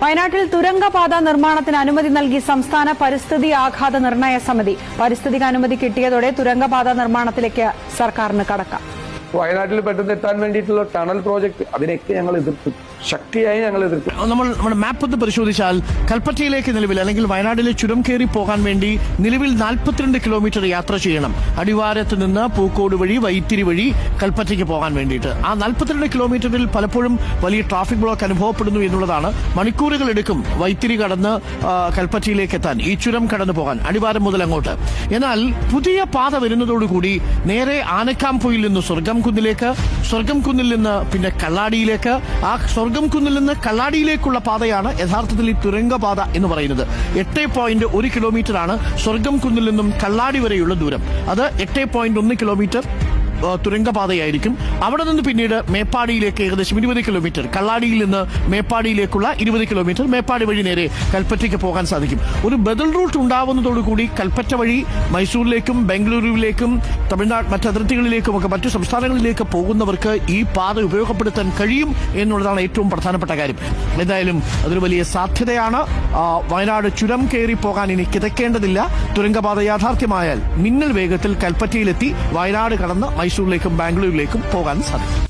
വയനാട്ടിൽ തുരങ്കപാത നിർമ്മാണത്തിന് അനുമതി നൽകി സംസ്ഥാന പരിസ്ഥിതി ആഘാത നിർണയ സമിതി. പരിസ്ഥിതിക്ക് അനുമതി കിട്ടിയതോടെ തുരങ്കപാത നിർമ്മാണത്തിലേക്ക് സർക്കാരിന് കടക്കാം. വയനാട്ടിൽ പെട്ടെന്ന് എത്താൻ വേണ്ടിയിട്ടുള്ള ടണൽ പ്രോജക്ട് അതിനൊക്കെ ഞങ്ങൾ എതിർത്തു, ശക്തിയായി ഞങ്ങൾ എതിർത്തു. നമ്മൾ നമ്മുടെ മാപ്പ് ഒന്ന് പരിശോധിച്ചാൽ കൽപ്പറ്റയിലേക്ക് നിലവിൽ അല്ലെങ്കിൽ വയനാട്ടിലെ ചുരം കയറി പോകാൻ വേണ്ടി നിലവിൽ 42 കിലോമീറ്റർ യാത്ര ചെയ്യണം. അടിവാരത്ത് നിന്ന് പൂക്കോട് വഴി വൈത്തിരി വഴി കൽപ്പറ്റയ്ക്ക് പോകാൻ വേണ്ടിയിട്ട്. ആ 42 കിലോമീറ്ററിൽ പലപ്പോഴും വലിയ ട്രാഫിക് ബ്ലോക്ക് അനുഭവപ്പെടുന്നു എന്നുള്ളതാണ്. മണിക്കൂറുകൾ എടുക്കും വൈത്തിരി കടന്ന് കൽപ്പറ്റയിലേക്ക് എത്താൻ, ഈ ചുരം കടന്നു പോകാൻ അടിവാരം മുതൽ അങ്ങോട്ട്. എന്നാൽ പുതിയ പാത വരുന്നതോടുകൂടി നേരെ ആനക്കാംപൊയിൽ നിന്ന് സ്വർഗം കുന്നിൽ നിന്ന് പിന്നെ കള്ളാടിയിലേക്ക്, ആ സ്വർഗം കുന്നിൽ നിന്ന് കള്ളാടിയിലേക്കുള്ള പാതയാണ് യഥാർത്ഥത്തിൽ ഈ തുരങ്കപാത എന്ന് പറയുന്നത്. 8.1 കിലോമീറ്ററാണ് സ്വർഗം കുന്നിൽ നിന്നും കള്ളാടി വരെയുള്ള ദൂരം. അത് 8.1 കിലോമീറ്റർ തുരങ്കപാതയായിരിക്കും. അവിടെ നിന്ന് പിന്നീട് മേപ്പാടിയിലേക്ക് ഏകദേശം 20 കിലോമീറ്റർ, കള്ളാടിയിൽ നിന്ന് മേപ്പാടിയിലേക്കുള്ള 20 കിലോമീറ്റർ മേപ്പാടി വഴി നേരെ കൽപ്പറ്റയ്ക്ക് പോകാൻ സാധിക്കും. ഒരു ബദൽ റൂട്ട് ഉണ്ടാവുന്നതോടുകൂടി കൽപ്പറ്റ വഴി മൈസൂരിലേക്കും ബംഗളൂരുവിലേക്കും തമിഴ്നാട് മറ്റതിർത്തികളിലേക്കും ഒക്കെ മറ്റു സംസ്ഥാനങ്ങളിലേക്ക് പോകുന്നവർക്ക് ഈ പാത ഉപയോഗപ്പെടുത്താൻ കഴിയും എന്നുള്ളതാണ് ഏറ്റവും പ്രധാനപ്പെട്ട കാര്യം. എന്തായാലും അതൊരു വലിയ സാധ്യതയാണ്. വയനാട് ചുരം കയറി പോകാൻ ഇനി കിതക്കേണ്ടതില്ല. തുരങ്കപാത യാഥാർത്ഥ്യമായാൽ മിന്നൽ വേഗത്തിൽ കൽപ്പറ്റയിലെത്തി വയനാട് കടന്ന് മൈസൂരിലേക്കും ബാംഗ്ലൂരിലേക്കും പോകാൻ സാധിക്കും.